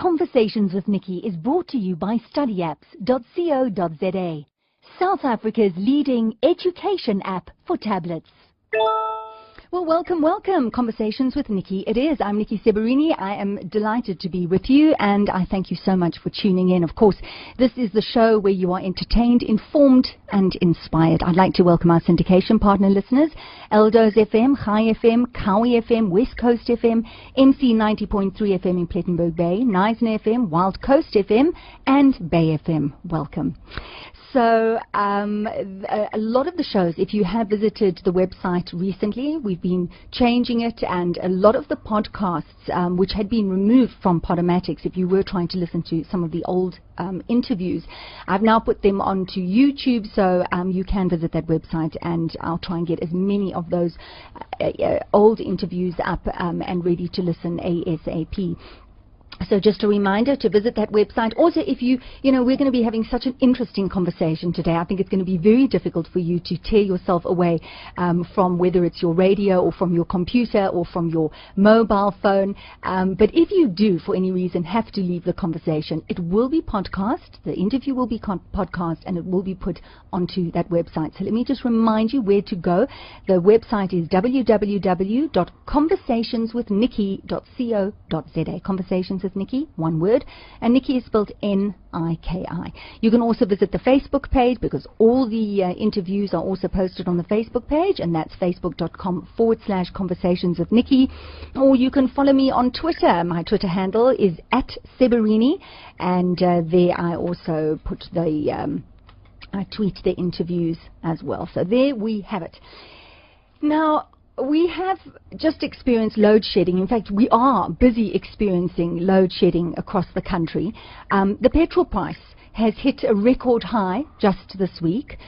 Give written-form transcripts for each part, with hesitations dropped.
Conversations with Niki is brought to you by studyapps.co.za, South Africa's leading education app for tablets. Well, welcome. Conversations with Niki. It is. I'm Niki Seberini. I am delighted to be with you, and I thank you so much for tuning in. Of course, this is the show where you are entertained, informed, and inspired. I'd like to welcome our syndication partner listeners, Eldo's FM, High FM, Kawi FM, West Coast FM, MC 90.3 FM in Plettenberg Bay, Neisner FM, Wild Coast FM, and Bay FM. Welcome. So a lot of the shows, if you have visited the website recently, we've been changing it, and a lot of the podcasts which had been removed from Podomatics, if you were trying to listen to some of the old interviews, I've now put them onto YouTube, so you can visit that website, and I'll try and get as many of those old interviews up and ready to listen ASAP. So just a reminder to visit that website. Also, if we're going to be having such an interesting conversation today. I think it's going to be very difficult for you to tear yourself away from whether it's your radio or from your computer or from your mobile phone. But if you do, for any reason, have to leave the conversation, it will be podcast. The interview will be podcast, and it will be put onto that website. So let me just remind you where to go. The website is www.conversationswithniki.co.za. Conversations with Niki, one word, and Niki is spelled N-I-K-I. You can also visit the Facebook page, because all the interviews are also posted on the Facebook page, and that's facebook.com/conversations with Niki. Or you can follow me on Twitter. My Twitter handle is @Seberini, and there I also put I tweet the interviews as well. So there we have it. Now, we have just experienced load shedding. In fact, we are busy experiencing load shedding across the country. The petrol price has hit a record high just this week.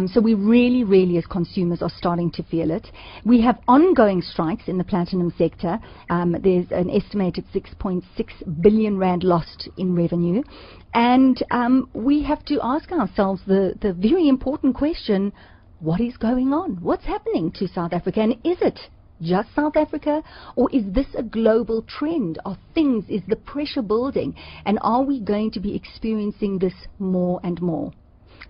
So we really, as consumers, are starting to feel it. We have ongoing strikes in the platinum sector. There's an estimated 6.6 billion rand lost in revenue. And we have to ask ourselves the very important question: what is going on? What's happening to South Africa? And is it just South Africa, or is this a global trend? Is the pressure building? And are we going to be experiencing this more and more?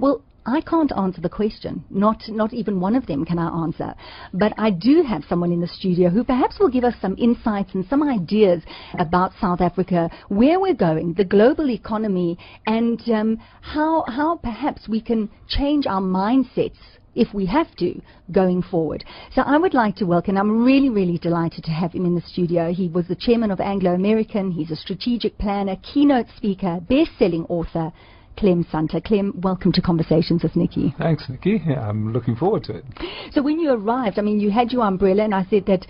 Well, I can't answer the question. Not even one of them can I answer. But I do have someone in the studio who perhaps will give us some insights and some ideas about South Africa, where we're going, the global economy, and how perhaps we can change our mindsets, if we have to, going forward. So I would like to welcome, I'm really delighted to have him in the studio. He was the Chairman of Anglo American. He's a strategic planner, keynote speaker, best-selling author, Clem Sunter. Clem, welcome to Conversations with Niki. Thanks, Niki. Yeah, I'm looking forward to it. So when you arrived, you had your umbrella, and I said that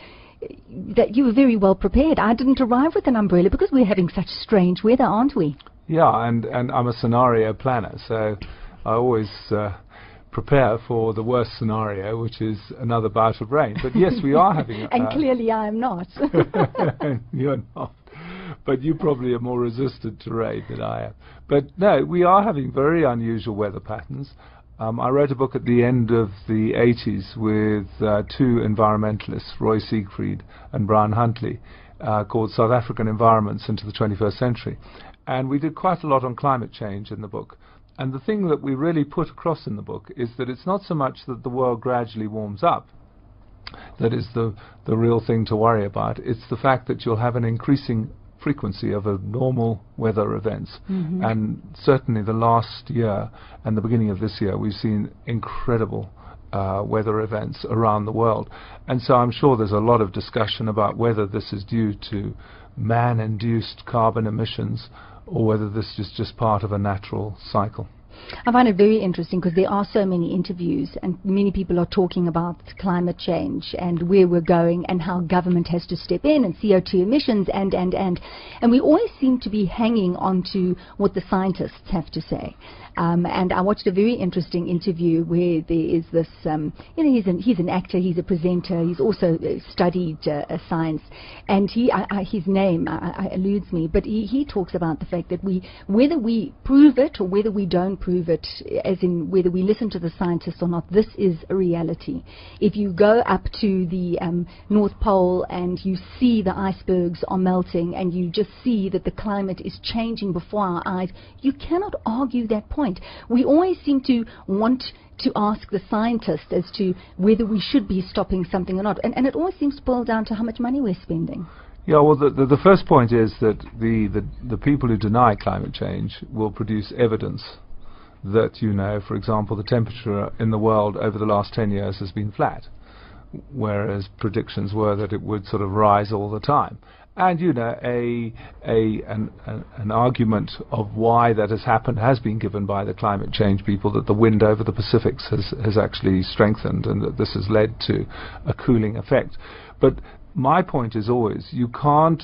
you were very well prepared. I didn't arrive with an umbrella because we're having such strange weather, aren't we? Yeah, and I'm a scenario planner, so I always prepare for the worst scenario, which is another bout of rain. But yes, we are having and clearly I am not. You're not. But you probably are more resistant to rain than I am. But no, we are having very unusual weather patterns. I wrote a book at the end of the 80s with two environmentalists, Roy Siegfried and Brian Huntley, called South African Environments into the 21st Century. And we did quite a lot on climate change in the book. And the thing that we really put across in the book is that it's not so much that the world gradually warms up that is the real thing to worry about. It's the fact that you'll have an increasing frequency of abnormal weather events. Mm-hmm. And certainly the last year and the beginning of this year, we've seen incredible weather events around the world. And so I'm sure there's a lot of discussion about whether this is due to man-induced carbon emissions or whether this is just part of a natural cycle. I find it very interesting because there are so many interviews and many people are talking about climate change and where we're going and how government has to step in and CO2 emissions and we always seem to be hanging on to what the scientists have to say. And I watched a very interesting interview where there is this, he's an actor, he's a presenter, he's also studied science, and his name eludes me, but he talks about the fact that whether we prove it or whether we don't prove prove it, as in whether we listen to the scientists or not. This is a reality. If you go up to the North Pole and you see the icebergs are melting and you just see that the climate is changing before our eyes, you cannot argue that point. We always seem to want to ask the scientists as to whether we should be stopping something or not. And it always seems to boil down to how much money we're spending. Yeah, well, the first point is that the people who deny climate change will produce evidence that, you know, for example, the temperature in the world over the last 10 years has been flat, whereas predictions were that it would sort of rise all the time. And, you know, an argument of why that has happened has been given by the climate change people, that the wind over the Pacifics has actually strengthened and that this has led to a cooling effect. But my point is always, you can't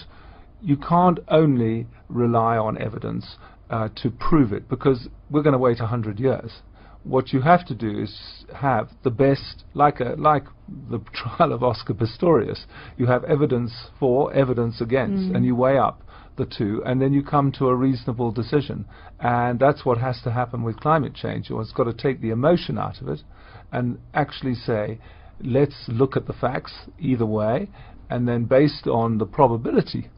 only rely on evidence to prove it, because we're going to wait 100 years. What you have to do is have the best, like the trial of Oscar Pistorius. You have evidence for, evidence against, and you weigh up the two, and then you come to a reasonable decision. And that's what has to happen with climate change. It's got to take the emotion out of it and actually say, let's look at the facts either way, and then based on the probability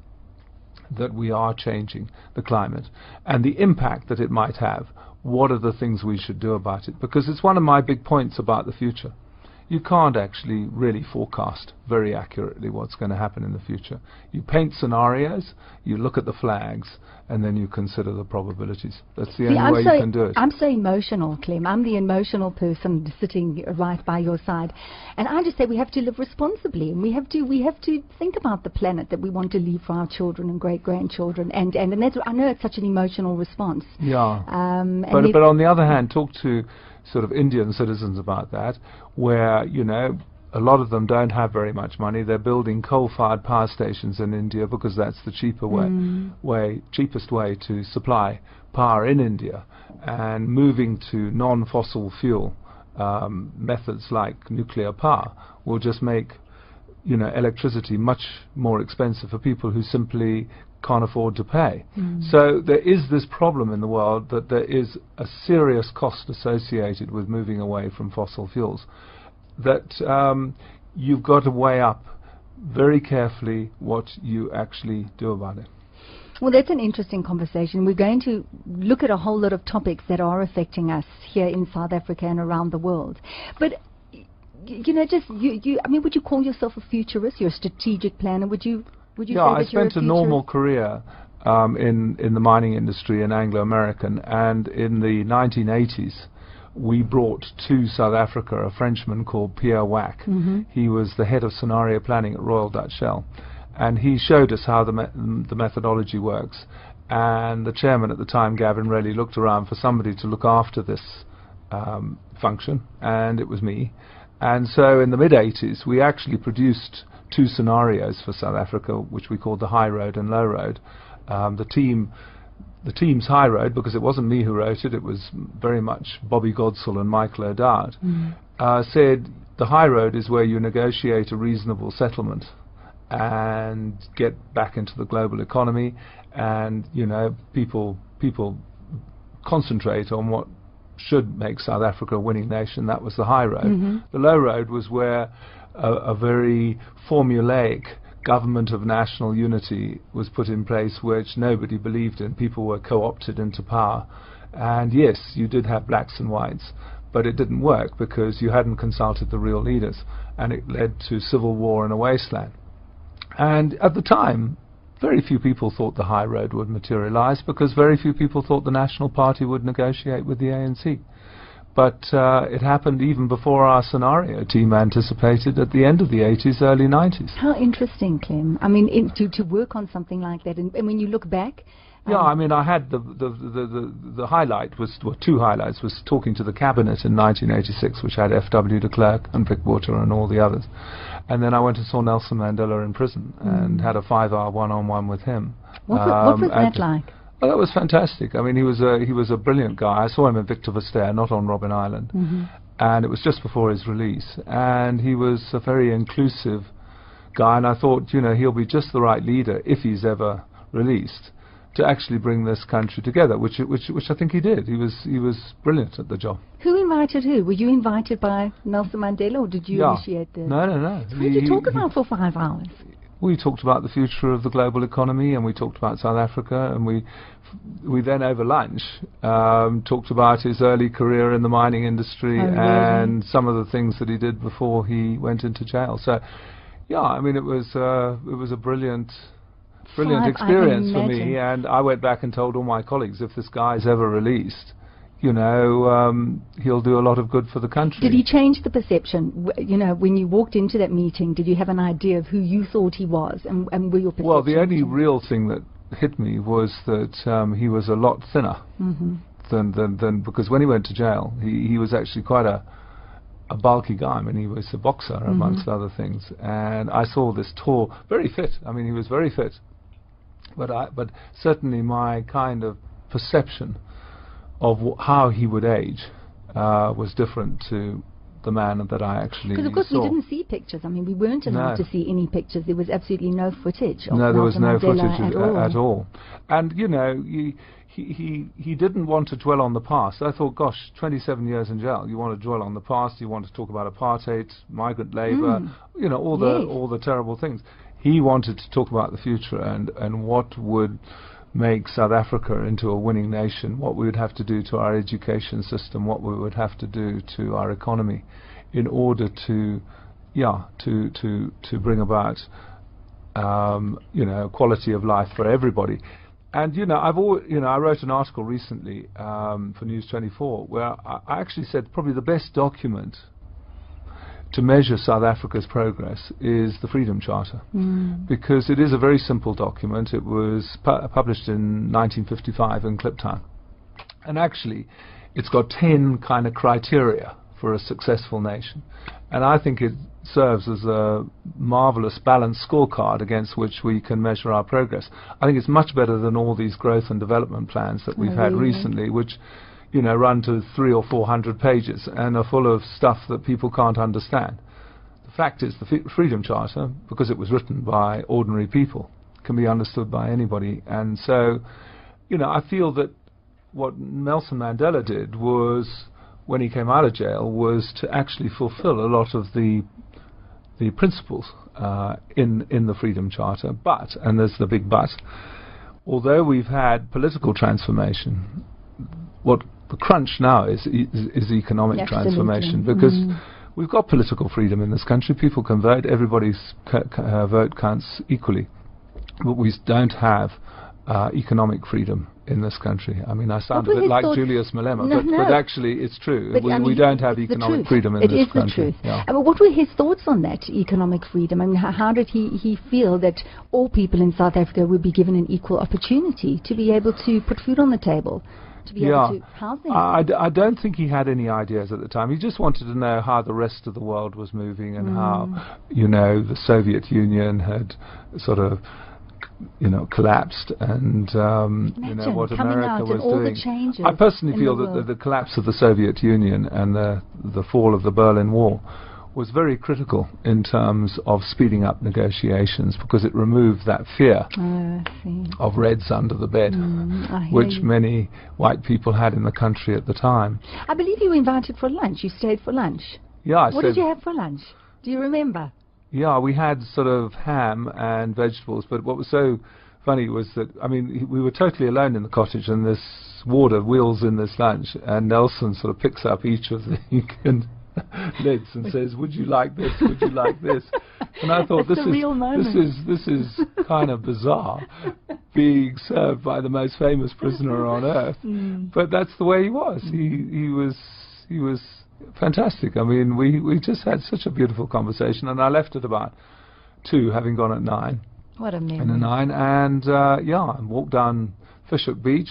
that we are changing the climate and the impact that it might have, what are the things we should do about it? Because it's one of my big points about the future. You can't actually really forecast very accurately what's going to happen in the future. You paint scenarios, you look at the flags, and then you consider the probabilities. That's the only way you can do it. I'm so emotional, Clem. I'm the emotional person sitting right by your side. And I just say we have to live responsibly, and we have to think about the planet that we want to leave for our children and great-grandchildren. And that's, I know it's such an emotional response. Yeah. But on the other hand, talk to sort of Indian citizens about that, where, you know, a lot of them don't have very much money. They're building coal-fired power stations in India because that's the cheapest way to supply power in India, and moving to non-fossil fuel methods like nuclear power will just make, you know, electricity much more expensive for people who simply can't afford to pay. So there is this problem in the world that there is a serious cost associated with moving away from fossil fuels that you've got to weigh up very carefully what you actually do about it. Well, that's an interesting conversation. We're going to look at a whole lot of topics that are affecting us here in South Africa and around the world. But you know, just I mean, would you call yourself a futurist? You're a strategic planner. Would you say that I spent a normal career in the mining industry in Anglo American, and in the 1980s we brought to South Africa a Frenchman called Pierre Wack. He was the head of scenario planning at Royal Dutch Shell, and he showed us how the methodology works. And the chairman at the time, Gavin Relly, looked around for somebody to look after this function, and it was me. And so in the mid-80s we actually produced two scenarios for South Africa, which we called the high road and low road. The team's high road, because it wasn't me who wrote it, it was very much Bobby Godsall and Michael O'Dowd, said the high road is where you negotiate a reasonable settlement and get back into the global economy, and, you know, people concentrate on what should make South Africa a winning nation. That was the high road. The low road was where a very formulaic government of national unity was put in place, which nobody believed in. People were co-opted into power, and yes, you did have blacks and whites, but it didn't work because you hadn't consulted the real leaders, and it led to civil war and a wasteland. And at the time, very few people thought the high road would materialize, because very few people thought the National Party would negotiate with the ANC. But it happened even before our scenario team anticipated, at the end of the 80s, early 90s. How interesting, Clem. I mean, to work on something like that, and when you look back... yeah, I mean, I had the highlight was, well, two highlights, was talking to the cabinet in 1986, which had F.W. de Klerk and Pickwater and all the others. And then I went and saw Nelson Mandela in prison and had a 5-hour one-on-one with him. What was that like? Well, that was fantastic. I mean, he was a brilliant guy. I saw him in Victor Verster, not on Robben Island, and it was just before his release. And he was a very inclusive guy, and I thought, you know, he'll be just the right leader if he's ever released. to actually bring this country together, which I think he did. He was brilliant at the job. Who invited who? Were you invited by Nelson Mandela, or did you initiate this? No. What did you talk about for 5 hours? We talked about the future of the global economy, and we talked about South Africa, and we then over lunch talked about his early career in the mining industry and some of the things that he did before he went into jail. So, yeah, I mean, it was a brilliant experience for me, and I went back and told all my colleagues, if this guy's ever released, you know, he'll do a lot of good for the country. Did he change the perception? You know, when you walked into that meeting, did you have an idea of who you thought he was, and were your perceptions? Well, the only real thing that hit me was that he was a lot thinner than because when he went to jail, he was actually quite a bulky guy. I mean, he was a boxer amongst other things, and I saw this tall, very fit. I mean, he was very fit. But certainly my kind of perception of how he would age was different to the man that I actually saw. Because of course we didn't see pictures. I mean, we weren't allowed to see any pictures. There was absolutely no footage of there was no Mandela footage at all. And you know, he didn't want to dwell on the past. I thought, gosh, 27 years in jail. You want to dwell on the past? You want to talk about apartheid, migrant labour, you know, all the terrible things. He wanted to talk about the future and what would make South Africa into a winning nation, what we would have to do to our education system, what we would have to do to our economy in order to bring about you know, quality of life for everybody. And you know, I wrote an article recently for News 24 where I actually said probably the best document to measure South Africa's progress is the Freedom Charter, because it is a very simple document. It was published in 1955 in Kliptown, and actually it's got 10 kind of criteria for a successful nation, and I think it serves as a marvelous balanced scorecard against which we can measure our progress. I think it's much better than all these growth and development plans that we've had recently, which, you know, run to 300 or 400 pages and are full of stuff that people can't understand. The fact is, the Freedom Charter, because it was written by ordinary people, can be understood by anybody. And so, you know, I feel that what Nelson Mandela did was, when he came out of jail, was to actually fulfill a lot of the principles in the Freedom Charter. But, and there's the big but, although we've had political transformation, what the crunch now is economic transformation, because we've got political freedom in this country. People can vote. Everybody's vote counts equally. But we don't have economic freedom in this country. I mean, I sound a bit like Julius Malema, but actually it's true. We don't have economic freedom in this country. It is the truth. Yeah. But what were his thoughts on that economic freedom? I mean, how did he feel that all people in South Africa would be given an equal opportunity to be able to put food on the table, to be able to house them? I don't think he had any ideas at the time. He just wanted to know how the rest of the world was moving and how, you know, the Soviet Union had sort of, you know, collapsed, and you know what America was doing. I personally feel that the collapse of the Soviet Union and the fall of the Berlin Wall was very critical in terms of speeding up negotiations, because it removed that fear of Reds under the bed, which many white people had in the country at the time. I believe you were invited for lunch. You stayed for lunch. Yeah. What did you have for lunch? Do you remember? Yeah, we had sort of ham and vegetables, but what was so funny was that, I mean, we were totally alone in the cottage, and this warder wheels in this lunch, and Nelson sort of picks up each of the lids and says, "Would you like this? Would you like this?" And I thought, this is kind of bizarre, being served by the most famous prisoner on earth. But that's the way he was. He was fantastic. I mean, we just had such a beautiful conversation, and I left at about 2, having gone at 9. What a memory. And and walked down Fishhook Beach,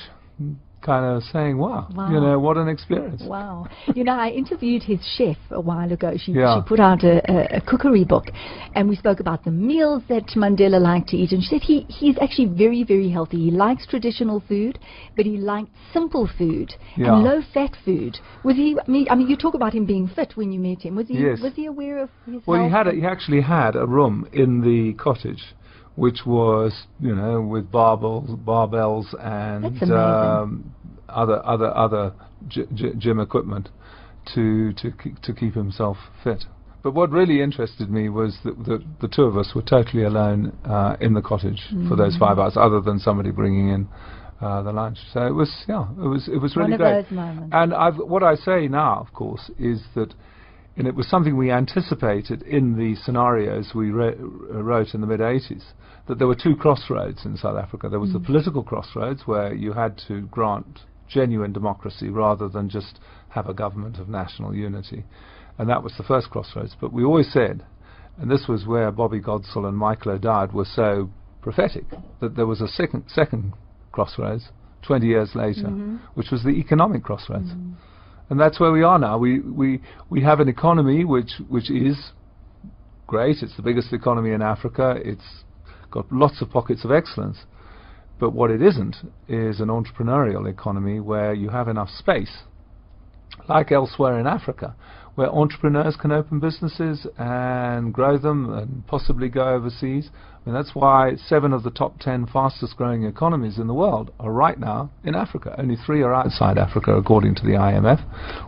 kind of saying, wow, you know, what an experience. Wow. You know, I interviewed his chef a while ago. She put out a cookery book, and we spoke about the meals that Mandela liked to eat, and she said he's actually very, very healthy. He likes traditional food, but he liked simple food and low-fat food. Was he, I mean, you talk about him being fit when you met him. Was he aware of his health? He actually had a room in the cottage which was, you know, with barbells and other gym equipment to keep himself fit. But what really interested me was that the two of us were totally alone in the cottage for those 5 hours, other than somebody bringing in the lunch. So it was really great. One of those moments. And what I say now, of course, is that, and it was something we anticipated in the scenarios we wrote in the mid-80s, that there were two crossroads in South Africa. There was the political crossroads, where you had to grant genuine democracy rather than just have a government of national unity. And that was the first crossroads. But we always said, and this was where Bobby Godsall and Michael O'Dowd were so prophetic, that there was a second crossroads 20 years later, which was the economic crossroads. And that's where we are now. We have an economy which is great. It's the biggest economy in Africa. It's got lots of pockets of excellence. But what it isn't is an entrepreneurial economy where you have enough space, like elsewhere in Africa, where entrepreneurs can open businesses and grow them and possibly go overseas. I mean, that's why 7 of the top 10 fastest growing economies in the world are right now in Africa. Only 3 are outside Africa, according to the IMF.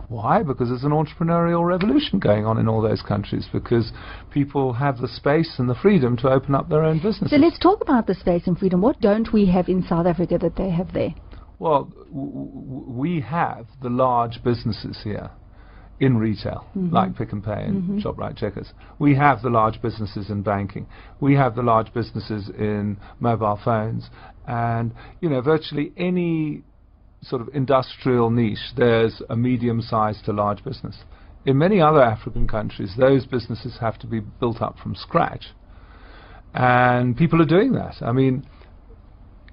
Why? Because there's an entrepreneurial revolution going on in all those countries, because people have the space and the freedom to open up their own businesses. So let's talk about the space and freedom. What don't we have in South Africa that they have there? Well, we have the large businesses here in retail, like Pick n Pay and ShopRite Checkers. We have the large businesses in banking. We have the large businesses in mobile phones. And, you know, virtually any sort of industrial niche, there's a medium-sized to large business. In many other African countries, those businesses have to be built up from scratch. And people are doing that. I mean,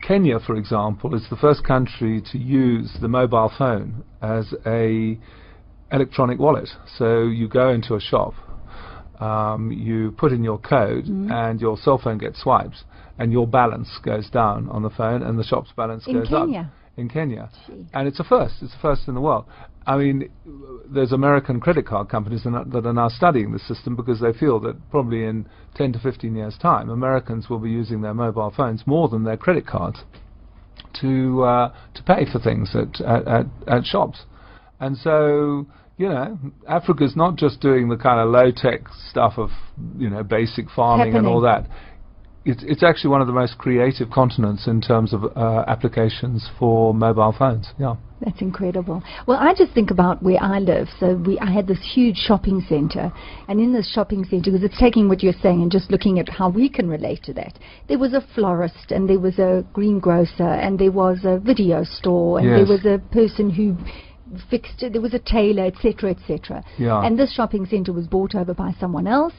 Kenya, for example, is the first country to use the mobile phone as a electronic wallet. So you go into a shop, you put in your code, and your cell phone gets swiped, and your balance goes down on the phone, and the shop's balance goes up. In Kenya. And it's a first. It's a first in the world. I mean, there's American credit card companies that are now studying the system, because they feel that probably in 10 to 15 years' time, Americans will be using their mobile phones more than their credit cards to pay for things at shops. And so, you know, Africa's not just doing the kind of low-tech stuff of, you know, basic farming and all that. It's actually one of the most creative continents in terms of applications for mobile phones. Yeah. That's incredible. Well, I just think about where I live. So I had this huge shopping center, and in this shopping center, because it's taking what you're saying and just looking at how we can relate to that, there was a florist, and there was a greengrocer, and there was a video store, and there was a person who fixed it, there was a tailor, etc., etc. And this shopping center was bought over by someone else,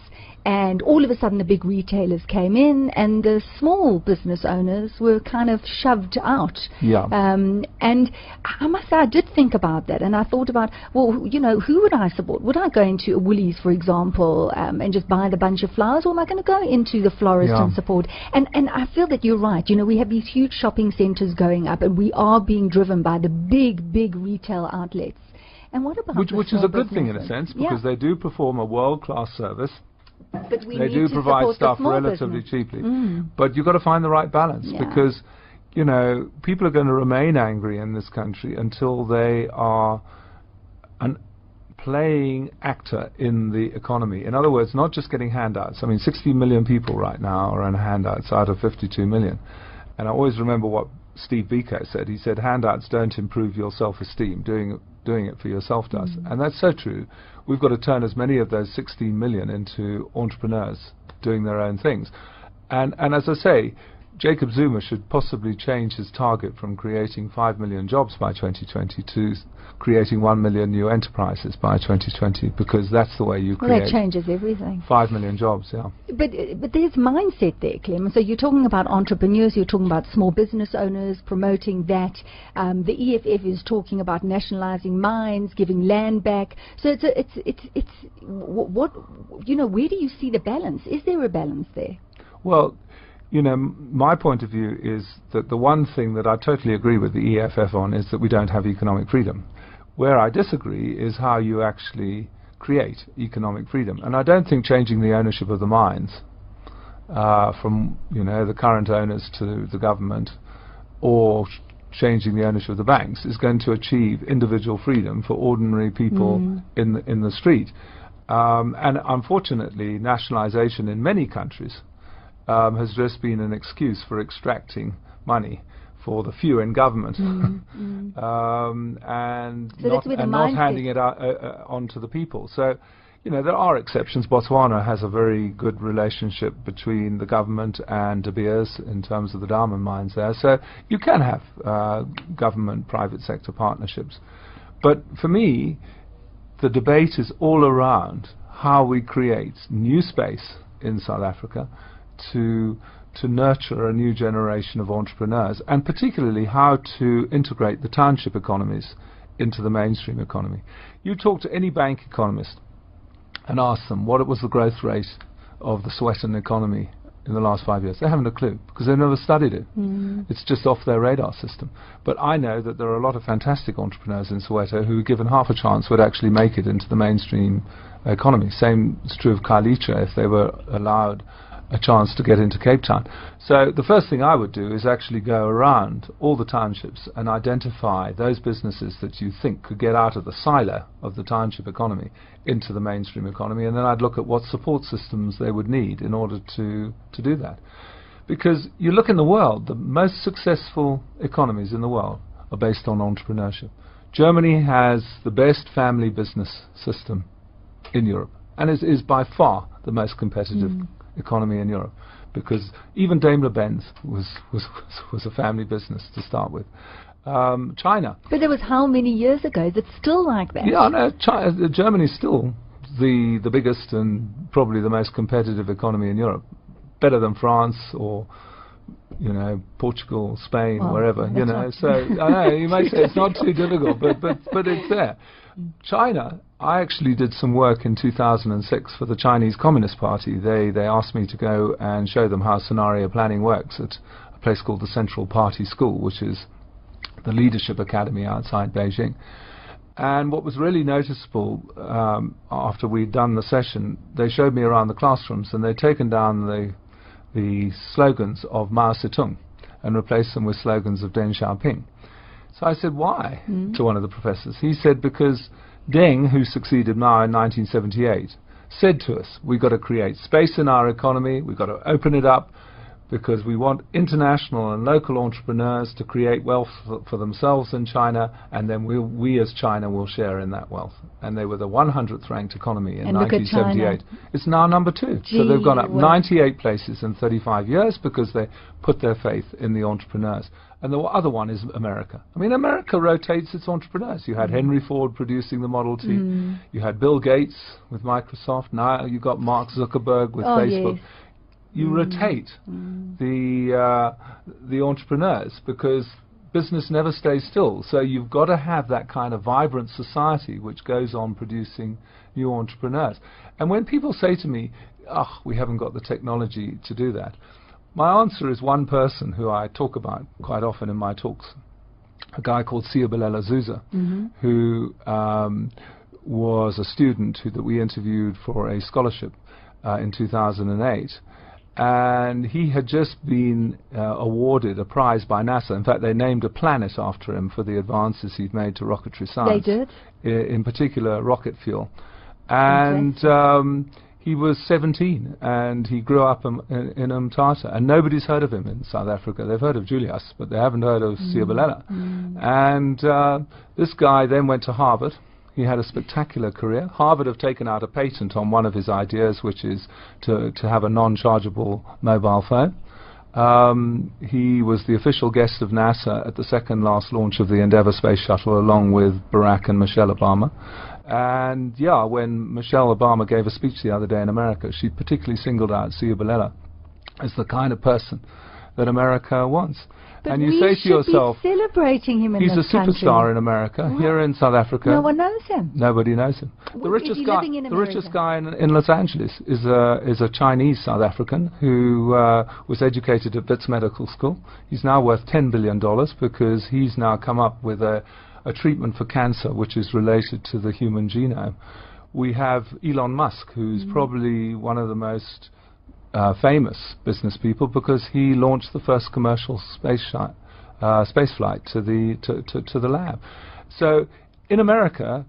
and all of a sudden the big retailers came in, and the small business owners were kind of shoved out. And I must say, I did think about that, and I thought about, well, you know, who would I support? Would I go into a Woolies, for example, and just buy the bunch of flowers, or am I going to go into the florist and support? And I feel that you're right. You know, we have these huge shopping centers going up, and we are being driven by the big retail outlets. And what about which is a good thing in a sense, because they do perform a world-class service. But they do provide stuff relatively cheaply. But you've got to find the right balance, because, you know, people are going to remain angry in this country until they are an playing actor in the economy. In other words, not just getting handouts. I mean, 60 million people right now are on handouts out of 52 million. And I always remember what Steve Biko said. He said, handouts don't improve your self-esteem. Doing it for yourself does. And that's so true. We've got to turn as many of those 16 million into entrepreneurs doing their own things. And as I say, Jacob Zuma should possibly change his target from creating 5 million jobs by 2020 to creating 1 million new enterprises by 2020, because that's the way you create. Well, that changes everything. 5 million jobs, But there's mindset there, Clem. So you're talking about entrepreneurs, you're talking about small business owners, promoting that. The EFF is talking about nationalizing mines, giving land back. So it's what, you know, where do you see the balance? Is there a balance there? Well, you know, my point of view is that the one thing that I totally agree with the EFF on is that we don't have economic freedom. Where I disagree is how you actually create economic freedom. And I don't think changing the ownership of the mines from the current owners to the government, or changing the ownership of the banks, is going to achieve individual freedom for ordinary people in the street. And unfortunately, nationalization in many countries has just been an excuse for extracting money for the few in government, and not handing it on to the people. So, there are exceptions. Botswana has a very good relationship between the government and De Beers in terms of the diamond mines there. So you can have government-private sector partnerships. But for me, the debate is all around how we create new space in South Africa to nurture a new generation of entrepreneurs, and particularly how to integrate the township economies into the mainstream economy. You talk to any bank economist and ask them what was the growth rate of the Sowetan economy in the last 5 years. They haven't a clue, because they've never studied it. It's just off their radar system. But I know that there are a lot of fantastic entrepreneurs in Soweto who, given half a chance, would actually make it into the mainstream economy. Same is true of Khayelitsha if they were allowed a chance to get into Cape Town. So the first thing I would do is actually go around all the townships and identify those businesses that you think could get out of the silo of the township economy into the mainstream economy, and then I'd look at what support systems they would need in order to do that. Because you look in the world, the most successful economies in the world are based on entrepreneurship. Germany has the best family business system in Europe, and is by far the most competitive economy in Europe, because even Daimler-Benz was a family business to start with. China. But there was how many years ago that's still like that? Yeah, no, Germany's still the biggest and probably the most competitive economy in Europe, better than France or Portugal, Spain, wherever. So I know you may say it's not too difficult, but it's there. China, I actually did some work in 2006 for the Chinese Communist Party. They asked me to go and show them how scenario planning works at a place called the Central Party School, which is the leadership academy outside Beijing. And what was really noticeable, after we'd done the session, they showed me around the classrooms, and they'd taken down the slogans of Mao Zedong and replaced them with slogans of Deng Xiaoping. So I said, why? To one of the professors. He said, because Deng, who succeeded Mao in 1978, said to us, we've got to create space in our economy, we've got to open it up, because we want international and local entrepreneurs to create wealth for themselves in China, and then we as China will share in that wealth. And they were the 100th ranked economy in 1978. It's now number 2. So they've gone up 98 places in 35 years because they put their faith in the entrepreneurs. And the other one is America. I mean, America rotates its entrepreneurs. You had Henry Ford producing the Model T. You had Bill Gates with Microsoft. Now you've got Mark Zuckerberg with Facebook. Yes. You rotate the entrepreneurs, because business never stays still. So you've got to have that kind of vibrant society which goes on producing new entrepreneurs. And when people say to me, we haven't got the technology to do that, my answer is one person who I talk about quite often in my talks, a guy called Siyabulela Zuza, who was a student that we interviewed for a scholarship in 2008. And he had just been awarded a prize by NASA. In fact, they named a planet after him for the advances he'd made to rocketry science. They did? In particular, rocket fuel. And he was 17, and he grew up in Umtata. And nobody's heard of him in South Africa. They've heard of Julius, but they haven't heard of Siyabulela. And this guy then went to Harvard. He had a spectacular career. Harvard have taken out a patent on one of his ideas, which is to have a non-chargeable mobile phone. He was the official guest of NASA at the second last launch of the Endeavour space shuttle, along with Barack and Michelle Obama. And when Michelle Obama gave a speech the other day in America, she particularly singled out Siyabulela as the kind of person that America wants. But and you say to yourself, celebrating him in he's this a superstar in America. Here in South Africa, no one knows him. Nobody knows him. The richest guy in Los Angeles is a Chinese South African who was educated at Wits Medical School. He's now worth $10 billion because he's now come up with a treatment for cancer which is related to the human genome. We have Elon Musk, who's probably one of the most famous business people because he launched the first commercial space flight to the lab. So in America,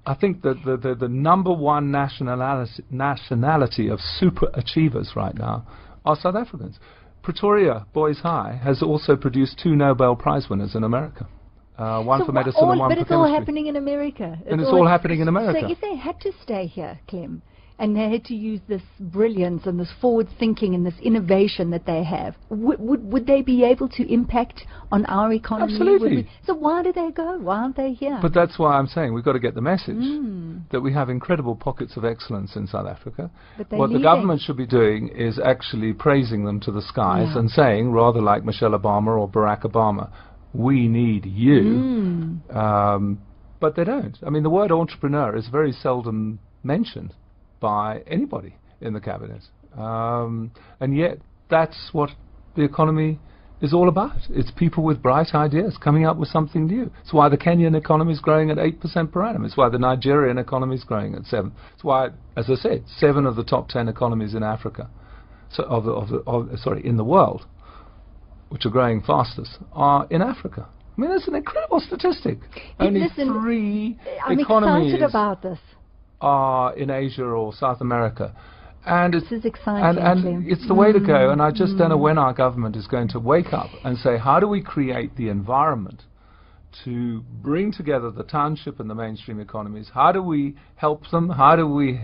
I think that the number one nationality of super achievers right now are South Africans. Pretoria Boys High has also produced 2 Nobel Prize winners in America. One for medicine and one for chemistry. But it's all happening in America. And it's all happening in America. So if they had to stay here, Clem, and they had to use this brilliance and this forward thinking and this innovation that they have, would they be able to impact on our economy? Absolutely. So why do they go? Why aren't they here? But that's why I'm saying we've got to get the message that we have incredible pockets of excellence in South Africa. What the government should be doing is actually praising them to the skies and saying, rather like Michelle Obama or Barack Obama, we need you. But they don't. I mean, the word entrepreneur is very seldom mentioned by anybody in the cabinet, and yet that's what the economy is all about. It's people with bright ideas coming up with something new. It's why the Kenyan economy is growing at 8% per annum. It's why the Nigerian economy is growing at 7%. It's why, as I said, 7 of the top 10 economies in Africa, so in the world, which are growing fastest, are in Africa. I mean, that's an incredible statistic. Only 3 economies excited about this. Are in Asia or South America, and this is exciting, and it's the way to go. And I just don't know when our government is going to wake up and say, how do we create the environment to bring together the township and the mainstream economies? How do we help them? How do we,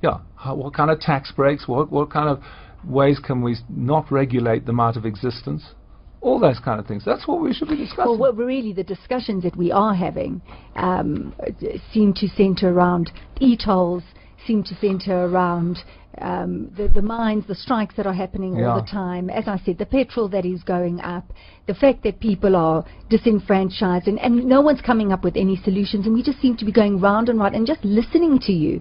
what kind of tax breaks? What kind of ways can we not regulate them out of existence? All those kind of things. That's what we should be discussing. Well, really, the discussions that we are having seem to center around e-tolls, seem to center around the mines, the strikes that are happening all the time. As I said, the petrol that is going up, the fact that people are disenfranchised, and no one's coming up with any solutions, and we just seem to be going round and round, and just listening to you,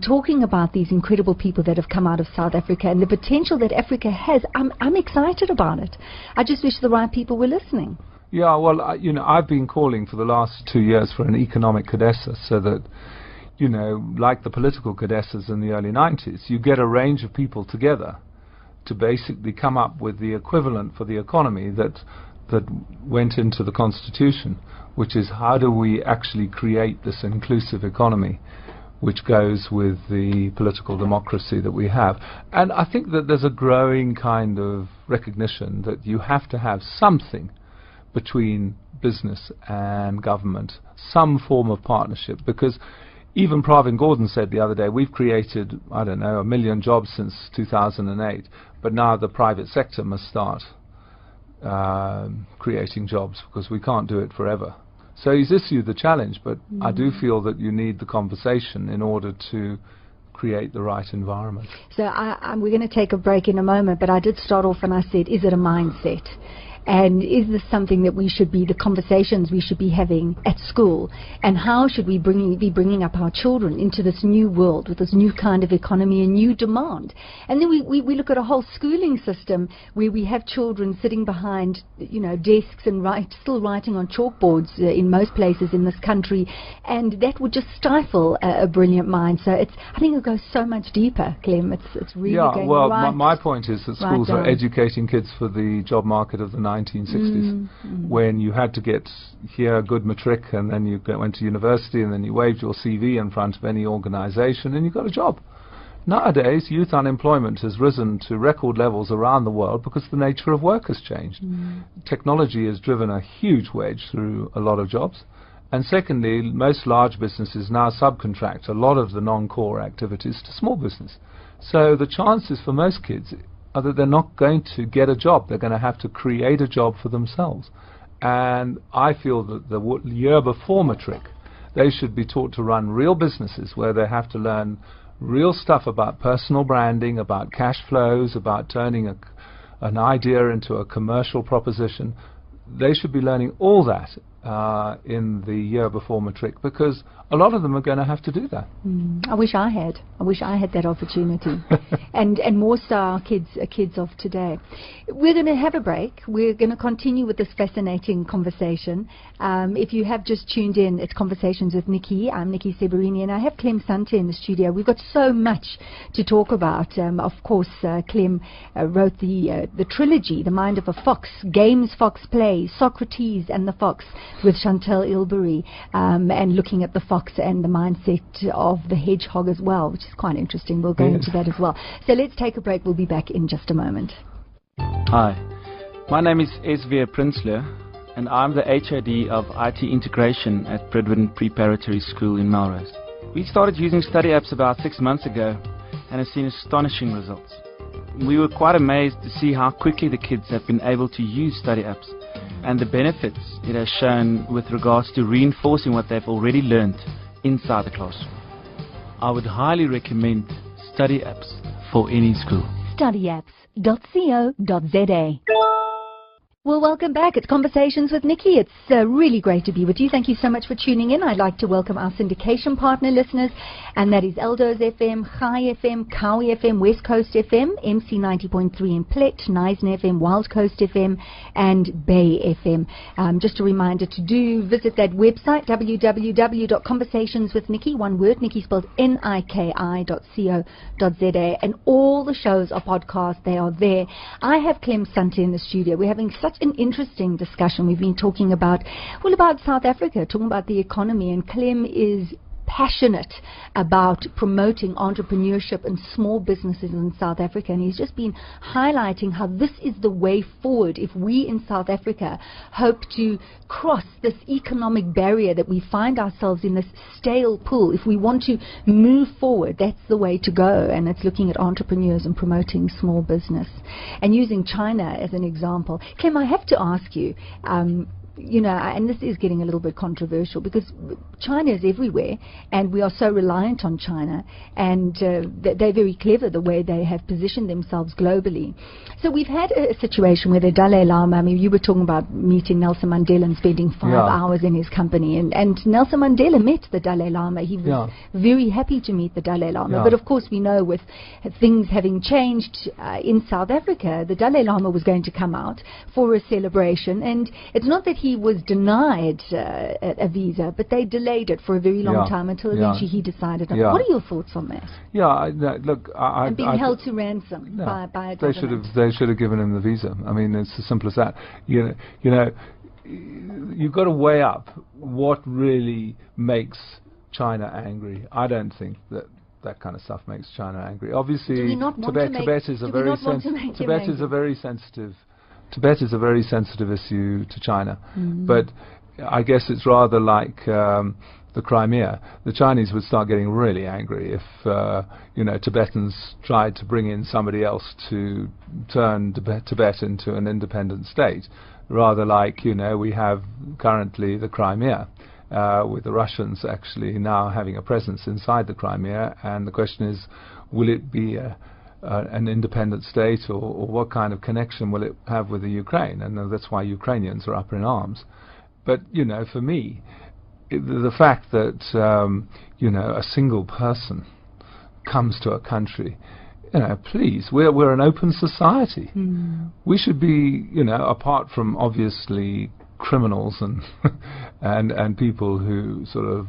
talking about these incredible people that have come out of South Africa and the potential that Africa has. I'm excited about it. I just wish the right people were listening. Yeah, well, I've been calling for the last 2 years for an economic CODESA, so that, like the political CODESAs in the early 90s, you get a range of people together to basically come up with the equivalent for the economy that went into the Constitution, which is how do we actually create this inclusive economy which goes with the political democracy that we have. And I think that there's a growing kind of recognition that you have to have something between business and government, some form of partnership, because even Pravin Gordhan said the other day, we've created, 1 million jobs since 2008, but now the private sector must start creating jobs because we can't do it forever. So he's issued the challenge, but I do feel that you need the conversation in order to create the right environment. So we're going to take a break in a moment, but I did start off and I said, is it a mindset? And is this something that the conversations we should be having at school? And how should we be bringing up our children into this new world with this new kind of economy and new demand? And then we look at a whole schooling system where we have children sitting behind, desks and still writing on chalkboards in most places in this country, and that would just stifle a brilliant mind. So I think it goes so much deeper, Clem. It's really going right. My point is that schools are educating kids for the job market of the 1960s, when you had to get here a good matric, and then you went to university, and then you waved your CV in front of any organization and you got a job. Nowadays, youth unemployment has risen to record levels around the world because the nature of work has changed. Technology has driven a huge wedge through a lot of jobs. And secondly, most large businesses now subcontract a lot of the non-core activities to small business. So the chances for most kids are that they're not going to get a job. They're going to have to create a job for themselves. And I feel that the year before matric, they should be taught to run real businesses where they have to learn real stuff about personal branding, about cash flows, about turning an idea into a commercial proposition. They should be learning all that in the year before matric, because a lot of them are going to have to do that. I wish I had. I wish I had that opportunity. and more so our kids of today. We're going to have a break. We're going to continue with this fascinating conversation. If you have just tuned in, it's Conversations with Niki. I'm Niki Seberini, and I have Clem Sunter in the studio. We've got so much to talk about. Of course, Clem wrote the trilogy, The Mind of a Fox, Games Fox Plays, Socrates and the Fox, with Chantal Ilbery, and looking at the fox and the mindset of the hedgehog as well, which is quite interesting. We'll go into that as well. So let's take a break. We'll be back in just a moment. Hi, my name is Esvia Prinsloo, and I'm the HOD of IT Integration at Bridwin Preparatory School in Melrose. We started using study apps about 6 months ago and have seen astonishing results. We were quite amazed to see how quickly the kids have been able to use study apps and the benefits it has shown with regards to reinforcing what they've already learned inside the classroom. I would highly recommend study apps for any school. Studyapps.co.za. Well, welcome back. It's Conversations with Niki. It's really great to be with you. Thank you so much for tuning in. I'd like to welcome our syndication partner listeners, and that is Eldo's FM, Chai FM, Kawi FM, West Coast FM, MC 90.3 in Plet, Neisen FM, Wild Coast FM, and Bay FM. Just a reminder to visit that website, www.conversationswithniki, one word, Niki spelled Niki.co.za, and all the shows are podcast. They are there. I have Clem Sunter in the studio. We're having such an interesting discussion. We've been talking about South Africa, talking about the economy, and Clem is passionate about promoting entrepreneurship and small businesses in South Africa, and he's just been highlighting how this is the way forward if we in South Africa hope to cross this economic barrier that we find ourselves in, this stale pool. If we want to move forward, that's the way to go, and it's looking at entrepreneurs and promoting small business and using China as an example. Clem, I have to ask you, and this is getting a little bit controversial because China is everywhere and we are so reliant on China, and they're very clever the way they have positioned themselves globally. So we've had a situation where the Dalai Lama, I mean, you were talking about meeting Nelson Mandela and spending 5 hours in his company, and Nelson Mandela met the Dalai Lama. He was very happy to meet the Dalai Lama, but of course we know with things having changed in South Africa, the Dalai Lama was going to come out for a celebration, and it's not that he was denied a visa, but they delayed it for a very long time until eventually he decided. What are your thoughts on that? Look, and being held to ransom by a government. They should have given him the visa. I mean, it's as simple as that. You know, you've got to weigh up what really makes China angry. I don't think that kind of stuff makes China angry. Obviously, Tibet is a very sensitive. Tibet is a very sensitive issue to China, but I guess it's rather like the Crimea. The Chinese would start getting really angry if Tibetans tried to bring in somebody else to turn Tibet into an independent state. Rather like we have currently the Crimea, with the Russians actually now having a presence inside the Crimea, and the question is, will it be an independent state, or what kind of connection will it have with the Ukraine? And that's why Ukrainians are up in arms. But for me, the fact that a single person comes to a country, please, we're an open society. We should be, apart from obviously criminals and people who sort of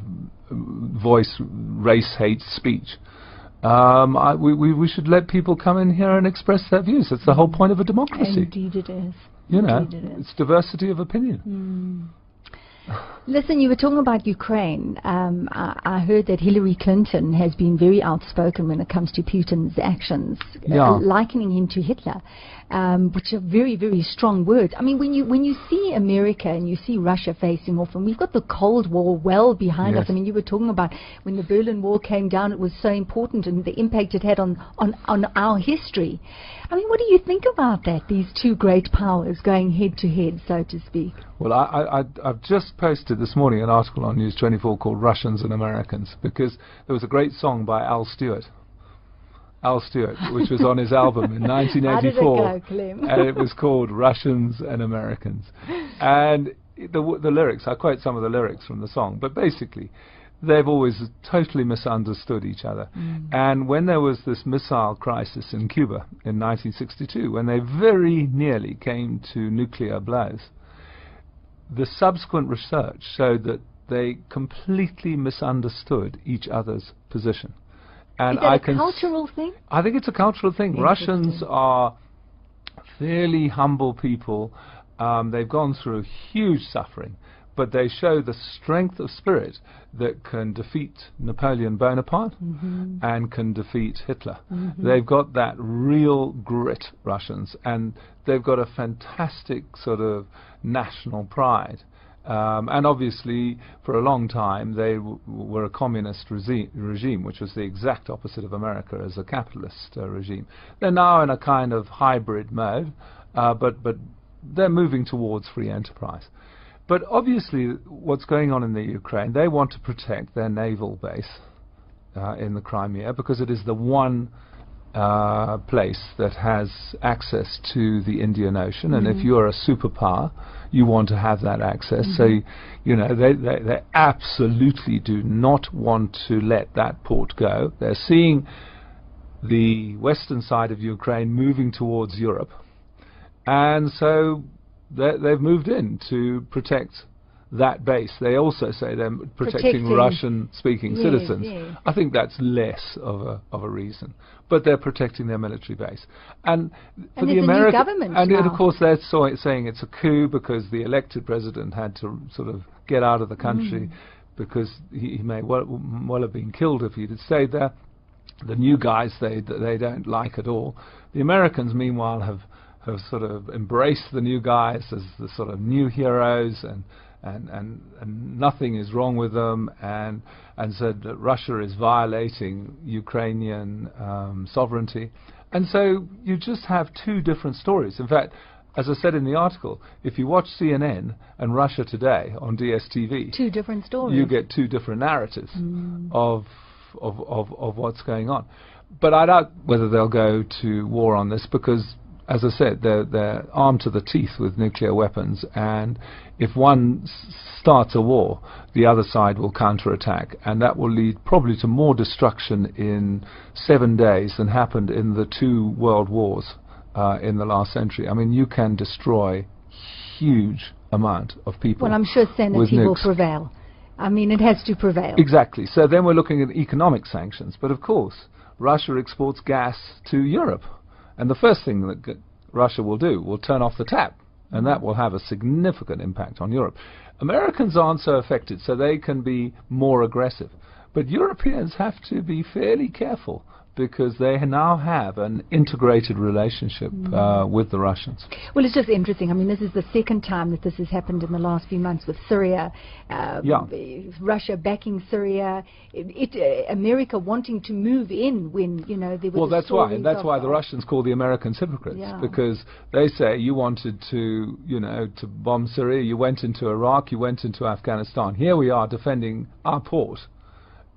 voice race hate speech. We should let people come in here and express their views. That's the whole point of a democracy. Indeed it is. It's diversity of opinion. Listen, you were talking about Ukraine. I heard that Hillary Clinton has been very outspoken when it comes to Putin's actions, likening him to Hitler, which are very, very strong words. I mean, when you see America and you see Russia facing off, and we've got the Cold War well behind us. I mean, you were talking about when the Berlin Wall came down, it was so important, and the impact it had on our history. I mean, what do you think about that, these two great powers going head to head, so to speak? Well, I've just posted this morning an article on News 24 called Russians and Americans, because there was a great song by Al Stewart, which was on his album in 1984. How did it go, Clem? And it was called Russians and Americans. And the lyrics, I quote some of the lyrics from the song, but basically they've always totally misunderstood each other. And when there was this missile crisis in Cuba in 1962, when they very nearly came to nuclear blows, the subsequent research showed that they completely misunderstood each other's position. And is that a cultural thing? I think it's a cultural thing. Russians are fairly humble people. They've gone through huge suffering, but they show the strength of spirit that can defeat Napoleon Bonaparte and can defeat Hitler. They've got that real grit, Russians, and they've got a fantastic sort of national pride. And obviously, for a long time, they were a communist regime, which was the exact opposite of America as a capitalist regime. They're now in a kind of hybrid mode, but they're moving towards free enterprise. But obviously, what's going on in the Ukraine, they want to protect their naval base in the Crimea, because it is the one place that has access to the Indian Ocean, and if you're a superpower, you want to have that access. So, you know, they absolutely do not want to let that port go. They're seeing the western side of Ukraine moving towards Europe, and so they've moved in to protect that base. They also say they're protecting Russian-speaking citizens. Yes. I think that's less of a reason, but they're protecting their military base. And for the American government, and of course they're saying it's a coup because the elected president had to sort of get out of the country because he may well have been killed if he'd stayed there. The new guys they don't like at all. The Americans, meanwhile, have sort of embraced the new guys as the sort of new heroes, and nothing is wrong with them, and said that Russia is violating Ukrainian sovereignty. And so you just have two different stories. In fact, as I said in the article, if you watch CNN and Russia Today on DSTV, two different stories. You get two different narratives of what's going on. But I doubt whether they'll go to war on this, because, as I said, they're armed to the teeth with nuclear weapons, and if one starts a war, the other side will counterattack, and that will lead probably to more destruction in 7 days than happened in the 2 world wars in the last century. I mean, you can destroy huge amount of people. Well, I'm sure sanity will prevail. I mean, it has to prevail. Exactly. So then we're looking at economic sanctions, but of course, Russia exports gas to Europe. And the first thing that Russia will do will turn off the tap, and that will have a significant impact on Europe. Americans aren't so affected, so they can be more aggressive. But Europeans have to be fairly careful, because they now have an integrated relationship with the Russians. Well, it's just interesting. I mean, this is the second time that this has happened in the last few months with Syria, Russia backing Syria, America wanting to move in when, you know, there was that's why the Russians call the Americans hypocrites, because they say you wanted to, you know, to bomb Syria, you went into Iraq, you went into Afghanistan. Here we are defending our port,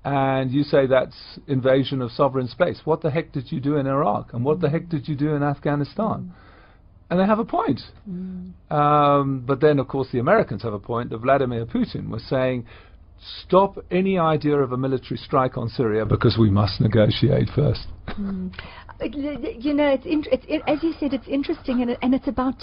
and you say that's invasion of sovereign space. What the heck did you do in Iraq? And what the heck did you do in Afghanistan? And they have a point. But then, of course, the Americans have a point. That Vladimir Putin was saying, stop any idea of a military strike on Syria, because we must negotiate first. You know, as you said, it's interesting, and it's about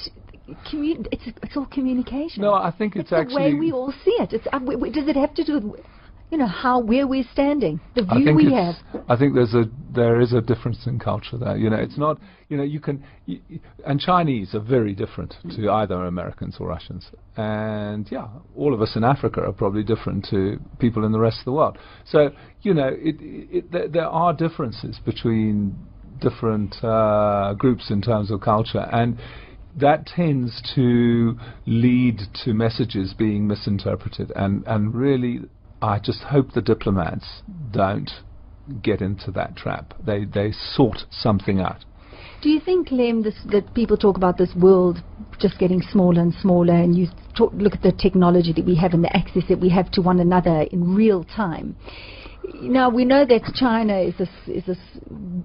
it's all communication. No, I think it's actually the way we all see it. Does it have to do with, you know, where we're standing, the view we have? I think there is a difference in culture there. You know, it's not, you know, and Chinese are very different to either Americans or Russians. And yeah, all of us in Africa are probably different to people in the rest of the world. So, you know, there are differences between different groups in terms of culture, and that tends to lead to messages being misinterpreted, and really, I just hope the diplomats don't get into that trap. They sort something out. Do you think, Clem, that people talk about this world just getting smaller and smaller, and you look at the technology that we have and the access that we have to one another in real time? Now, we know that China is this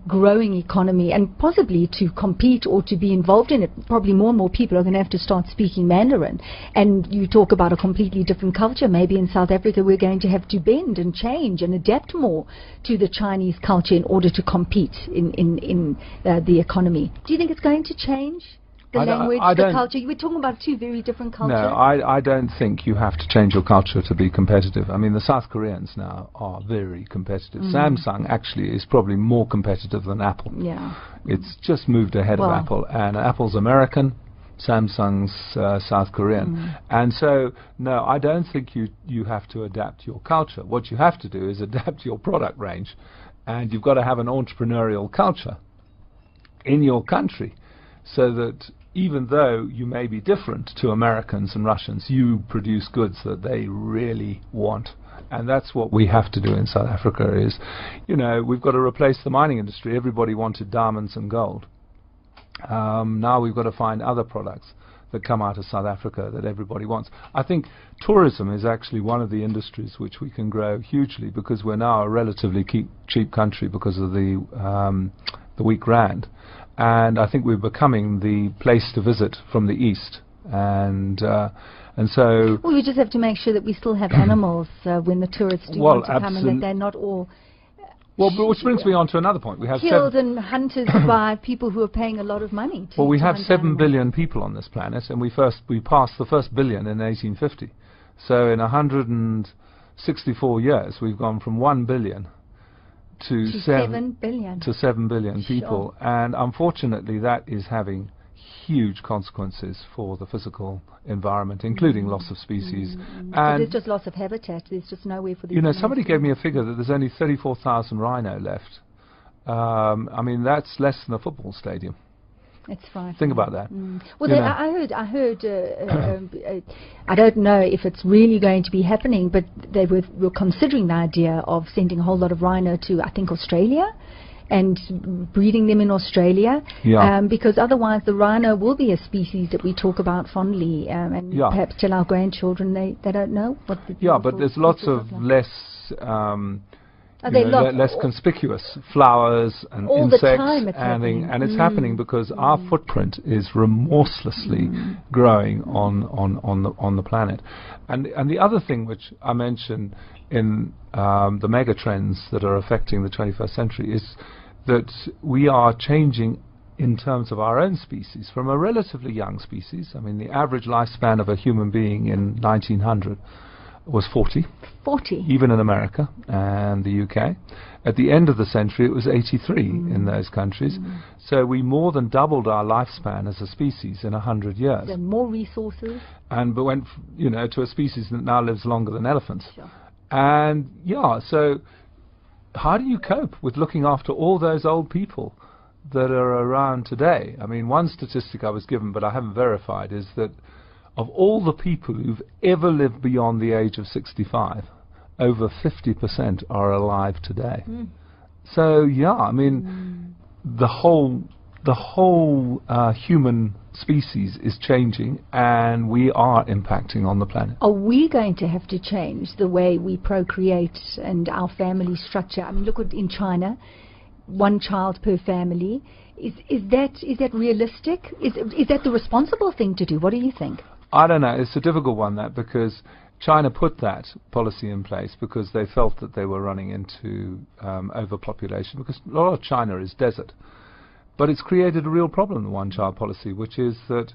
growing economy, and possibly to compete or to be involved in it, probably more and more people are going to have to start speaking Mandarin. And you talk about a completely different culture. Maybe in South Africa we're going to have to bend and change and adapt more to the Chinese culture in order to compete in the economy. Do you think it's going to change? The language, the culture. You were talking about two very different cultures. No, I don't think you have to change your culture to be competitive. I mean, the South Koreans now are very competitive. Samsung actually is probably more competitive than Apple. Yeah. It's just moved ahead of Apple, and Apple's American, Samsung's South Korean. And so, no, I don't think you have to adapt your culture. What you have to do is adapt your product range, and you've got to have an entrepreneurial culture in your country, so that even though you may be different to Americans and Russians, you produce goods that they really want. And that's what we have to do in South Africa is, you know, we've got to replace the mining industry. Everybody wanted diamonds and gold. Now we've got to find other products that come out of South Africa that everybody wants. I think tourism is actually one of the industries which we can grow hugely, because we're now a relatively cheap country because of the weak rand. And I think we're becoming the place to visit from the east, and so. Well, we just have to make sure that we still have animals when the tourists do want to come, and that they're not all. Well, which brings me on to another point. We have killed and hunted by people who are paying a lot of money. Well, we have 7 billion people on this planet, and we passed the first billion in 1850. So in 164 years, we've gone from 1 billion. To 7 billion. To 7 billion people. Sure. And unfortunately that is having huge consequences for the physical environment, including loss of species. And there's just loss of habitat. There's just nowhere for the You know, somebody gave me a figure that there's only 34,000 rhino left. I mean, that's less than a football stadium. It's frightening. Think about that. Well, I heard. I don't know if it's really going to be happening, but they were considering the idea of sending a whole lot of rhino to, I think, Australia, and breeding them in Australia. Yeah. Because otherwise, the rhino will be a species that we talk about fondly, and perhaps tell our grandchildren they don't know what. But there's lots of less. Less conspicuous flowers and all insects, the time it's and it's happening because our footprint is remorselessly growing on the planet. And the other thing which I mentioned in the mega trends that are affecting the 21st century is that we are changing in terms of our own species from a relatively young species. I mean, the average lifespan of a human being in 1900 was 40. Even in America and the UK. At the end of the century, it was 83 in those countries. So we more than doubled our lifespan as a species in 100 years. There are more resources. But went, to a species that now lives longer than elephants. Sure. And so how do you cope with looking after all those old people that are around today? I mean, one statistic I was given, but I haven't verified, is that of all the people who've ever lived beyond the age of 65, over 50% are alive today. So I mean, the whole human species is changing, and we are impacting on the planet. Are we going to have to change the way we procreate and our family structure? I mean, look at in China, 1 child per family. Is that realistic? Is that the responsible thing to do? What do you think? I don't know. It's a difficult one, because China put that policy in place because they felt that they were running into overpopulation, because a lot of China is desert. But it's created a real problem, the one-child policy, which is that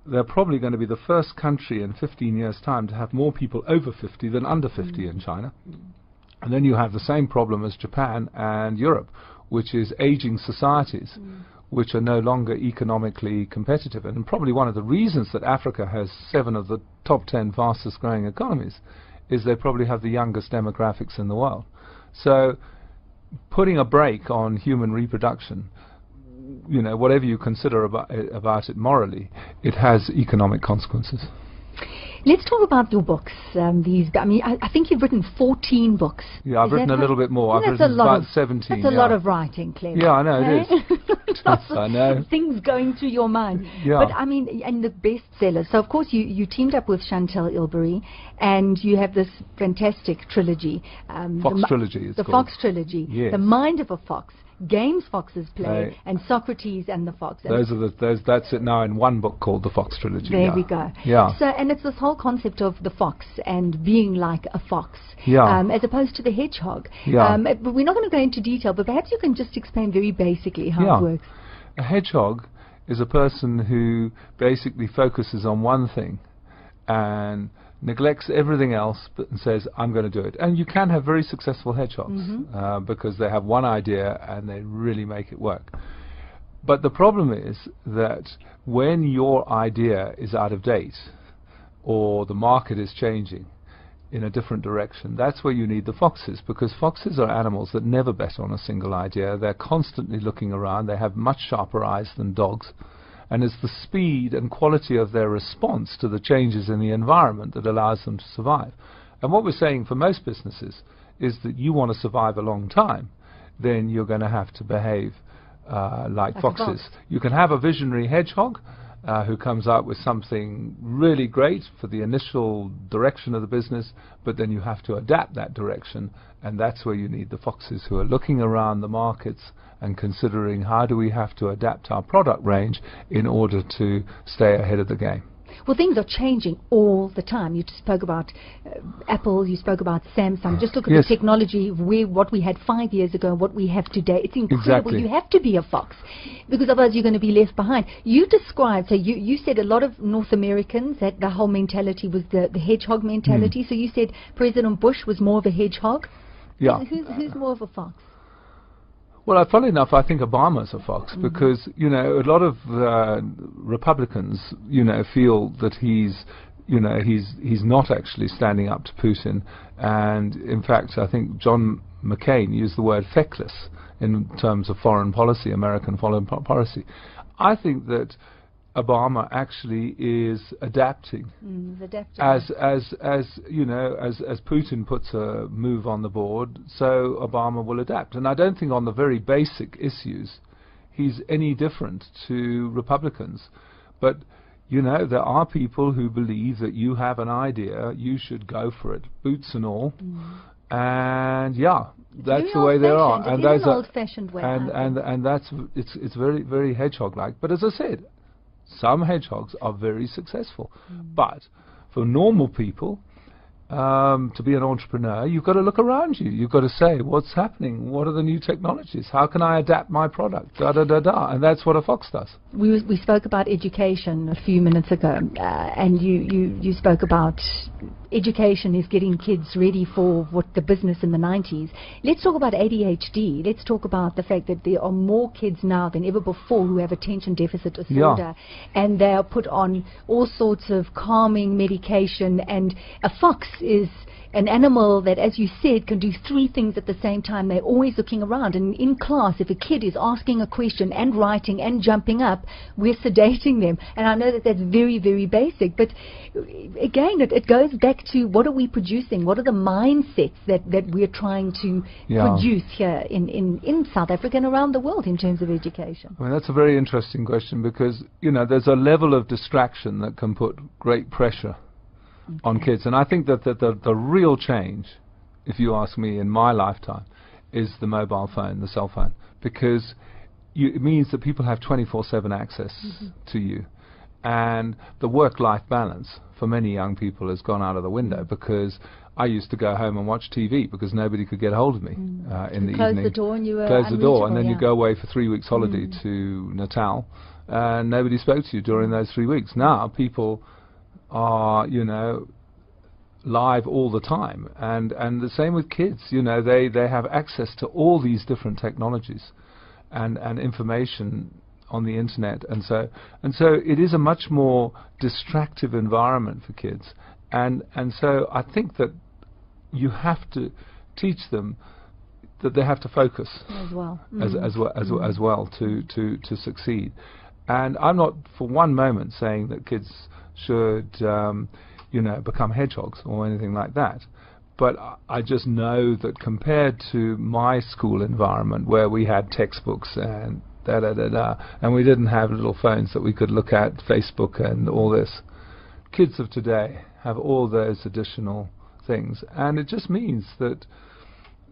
they're probably going to be the first country in 15 years' time to have more people over 50 than under 50 in China. And then you have the same problem as Japan and Europe, which is aging societies, which are no longer economically competitive. And probably one of the reasons that Africa has 7 of the top 10 fastest growing economies is they probably have the youngest demographics in the world. So putting a brake on human reproduction, whatever you consider about it morally, it has economic consequences. Let's talk about your books. I think you've written 14 books. Yeah, I've written a little bit more. I've That's written about 17. That's a lot of writing, Clem. Yeah, I know, it is. I know. Things going through your mind. Yeah. But, and the bestsellers. So, of course, you teamed up with Chantal Ilbery, and you have this fantastic trilogy. Fox Trilogy, it's the called. Fox Trilogy. Yes. The Mind of a Fox. Games foxes play, and Socrates and the Fox. That's it now in one book called the Fox Trilogy. There we go. Yeah. So, and it's this whole concept of the fox and being like a fox, as opposed to the hedgehog. Yeah. But we're not going to go into detail, but perhaps you can just explain very basically how it works. A hedgehog is a person who basically focuses on one thing and neglects everything else and says, I'm going to do it. And you can have very successful hedgehogs because they have one idea and they really make it work. But the problem is that when your idea is out of date or the market is changing in a different direction, that's where you need the foxes, because foxes are animals that never bet on a single idea. They're constantly looking around. They have much sharper eyes than dogs. And it's the speed and quality of their response to the changes in the environment that allows them to survive. And what we're saying for most businesses is that you want to survive a long time, then you're going to have to behave like foxes. You can have a visionary hedgehog who comes out with something really great for the initial direction of the business, but then you have to adapt that direction, and that's where you need the foxes who are looking around the markets and considering how do we have to adapt our product range in order to stay ahead of the game. Well, things are changing all the time. You spoke about Apple, you spoke about Samsung. Just look at the technology, what we had 5 years ago and what we have today. It's incredible. Exactly. You have to be a fox, because otherwise you're going to be left behind. You described, so you said a lot of North Americans, that the whole mentality was the hedgehog mentality. So you said President Bush was more of a hedgehog. Yeah. Who's more of a fox? Well, funnily enough, I think Obama's a fox because, a lot of Republicans, feel that he's not actually standing up to Putin. And in fact, I think John McCain used the word feckless in terms of foreign policy, American foreign policy. I think that Obama actually is adapting. As Putin puts a move on the board, so Obama will adapt. And I don't think on the very basic issues he's any different to Republicans. But there are people who believe that you have an idea, you should go for it, boots and all. And that's the way they are. And that's an old-fashioned way. And that's it's very, very hedgehog-like. But as I said, some hedgehogs are very successful. But for normal people, to be an entrepreneur, you've got to look around you. You've got to say, what's happening? What are the new technologies? How can I adapt my product? And that's what a fox does. We spoke about education a few minutes ago, and you spoke about education is getting kids ready for what the business in the 90s. Let's talk about ADHD. Let's talk about the fact that there are more kids now than ever before who have attention deficit disorder, and they are put on all sorts of calming medication, and a fox is an animal that, as you said, can do three things at the same time. They're always looking around. And in class, if a kid is asking a question and writing and jumping up, we're sedating them. And I know that that's very, very basic. But again, it goes back to what are we producing? What are the mindsets that we're trying to produce here in South Africa and around the world in terms of education? I mean, that's a very interesting question because, there's a level of distraction that can put great pressure on kids. And I think that the real change, if you ask me, in my lifetime, is the mobile phone, the cell phone, because it means that people have 24/7 access to you. And the work-life balance for many young people has gone out of the window because I used to go home and watch TV because nobody could get hold of me in the evening. Close the door and you were Close the door, and then you yeah. go away for 3 weeks holiday to Natal, and nobody spoke to you during those 3 weeks. Now people are, live all the time, and the same with kids. They have access to all these different technologies and information on the internet, and so it is a much more distractive environment for kids, and so I think that you have to teach them that they have to focus as well as well to succeed. And I'm not for one moment saying that kids should become hedgehogs or anything like that. But I just know that compared to my school environment, where we had textbooks and and we didn't have little phones that we could look at, Facebook and all this, kids of today have all those additional things, and it just means that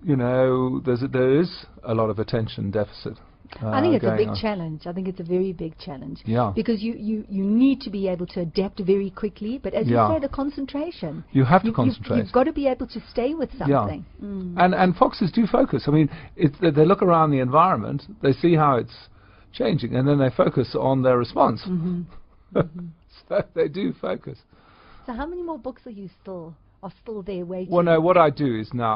there is a lot of attention deficit. I think it's a big on. challenge. I think it's a very big challenge. Yeah. Because you need to be able to adapt very quickly, but as you say, the concentration. You have to concentrate. You've got to be able to stay with something. Yeah. And foxes do focus. I mean, they look around the environment, they see how it's changing, and then they focus on their response. So they do focus. So how many more books are still there waiting? Well, no, what I do is now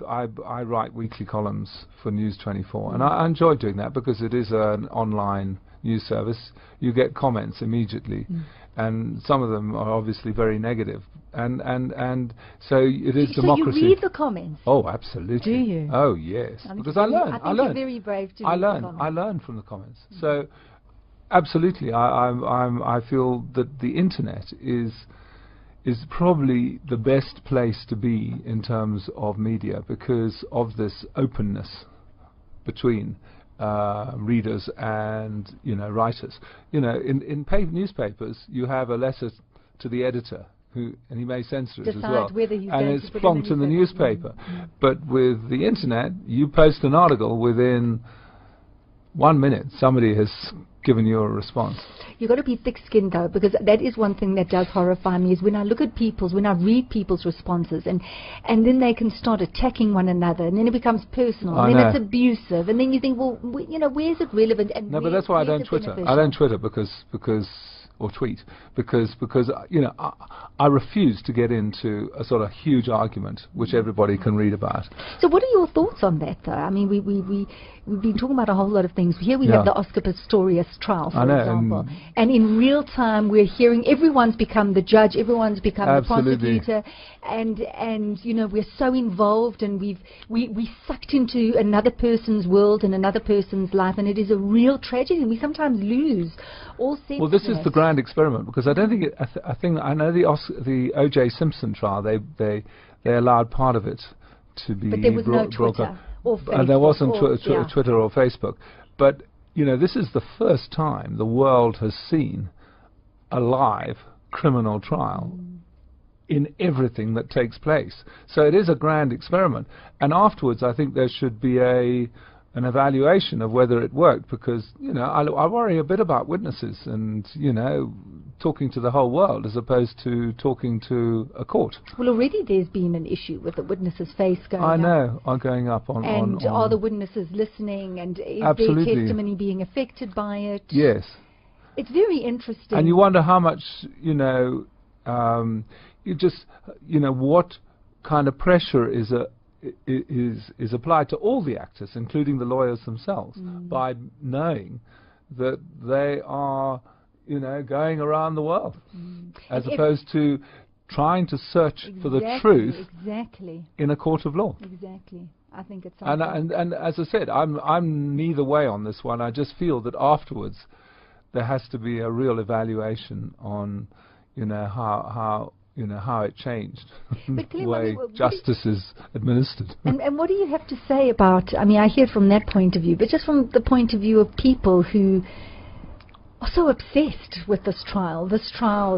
I write weekly columns for News 24, and I enjoy doing that because it is an online news service. You get comments immediately, and some of them are obviously very negative, and so it is democracy. So you read the comments? Oh, absolutely. Do you? Oh, yes. Because I learn. I think you're very brave to read the comments. I learn from the comments. So, absolutely, I feel that the internet is probably the best place to be in terms of media because of this openness between readers and writers. In newspapers, you have a letter to the editor, and he may censor it as well, and it's plonked in the newspaper. But with the internet, you post an article, within 1 minute somebody has given you a response. You've got to be thick-skinned, though, because that is one thing that does horrify me, is when I read people's responses, and then they can start attacking one another, and then it becomes personal, and then it's abusive, and then you think, well, where is it relevant? And no, but that's why I don't Twitter. I don't Twitter because tweet because I refuse to get into a sort of huge argument which everybody can read about. So what are your thoughts on that, though? I mean, we've been talking about a whole lot of things. Here we have the Oscar Pistorius trial, for example, and in real time we're hearing everyone's become the judge, everyone's become the prosecutor, and we're so involved, and we sucked into another person's world and another person's life, and it is a real tragedy, and we sometimes lose all sense. Well, this is the grand experiment, because I don't think I know the O.J. Simpson trial. They allowed part of it to be. But there was no Twitter or Facebook. And there wasn't Twitter or Facebook. But this is the first time the world has seen a live criminal trial in everything that takes place. So it is a grand experiment. And afterwards, I think there should be an evaluation of whether it worked, because I worry a bit about witnesses and talking to the whole world as opposed to talking to a court. Well, already there's been an issue with the witnesses' face going up. I know, going up on. And are the witnesses listening, and is absolutely. their testimony being affected by it? Yes. It's very interesting. And you wonder how much what kind of pressure is applied to all the actors, including the lawyers themselves, by knowing that they are, going around the world, as opposed to trying to search for the truth in a court of law. Exactly. I think it's something. And as I said, I'm neither way on this one. I just feel that afterwards there has to be a real evaluation on, how it changed, the way justice is administered. And what do you have to say about, I mean, I hear from that point of view, but just from the point of view of people who are so obsessed with this trial,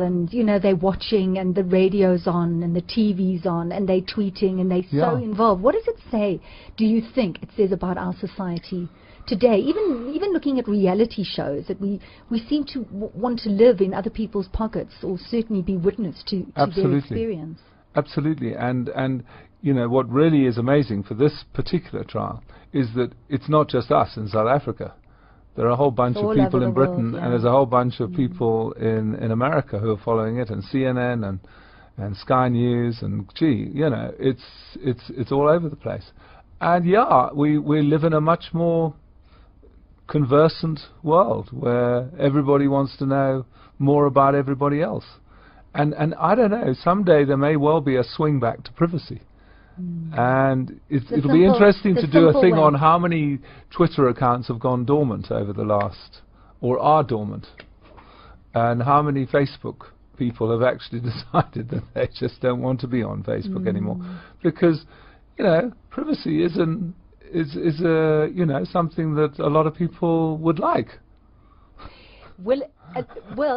and, they're watching, and the radio's on, and the TV's on, and they're tweeting, and they're so involved. What does it say, do you think, it says about our society today? Even looking at reality shows, that we seem to want to live in other people's pockets, or certainly be witness to their experience. Absolutely. And what really is amazing for this particular trial is that it's not just us in South Africa. There are a whole bunch of people in Britain, and there's a whole bunch of people in America who are following it, and CNN and Sky News, and it's all over the place. And we live in a much more conversant world where everybody wants to know more about everybody else, and I don't know, someday there may well be a swing back to privacy, and it'll be interesting to do a thing on how many Twitter accounts have gone dormant over the last, or are dormant, and how many Facebook people have actually decided that they just don't want to be on Facebook anymore, because, you know, privacy is you know, something that a lot of people would like. Well,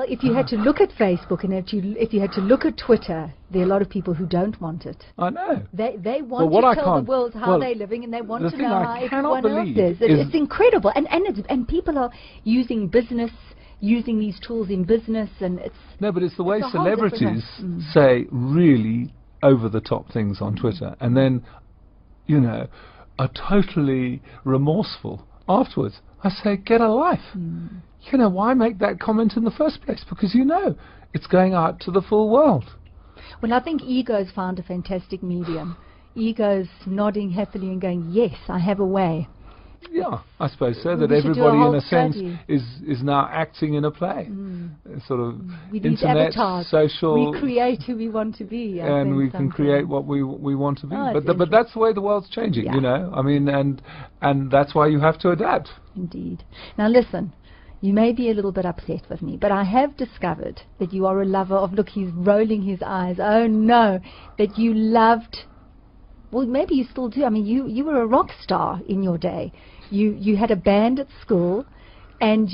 if you had to look at Facebook and if you had to look at Twitter, there are a lot of people who don't want it. I know. They want to tell the world how they're living, and they want to know how everyone else is. It's incredible, and people are using these tools in business, and it's but it's the way celebrities say really over the top things on Twitter, and then, you know, are totally remorseful afterwards. I say, get a life. You know, why make that comment in the first place? Because you know it's going out to the full world. Well, I think ego's found a fantastic medium. Ego's nodding happily and going, yes, I have a way. Yeah, I suppose so. That everybody, in a sense, is now acting in a play. Sort of internet, social. We create who we want to be, and we can create what we want to be. But that's the way the world's changing, you know. I mean, and that's why you have to adapt. Indeed. Now listen. You may be a little bit upset with me, but I have discovered that you are a lover of, look, he's rolling his eyes, oh no, that you loved, well, maybe you still do. I mean, you were a rock star in your day. You had a band at school, and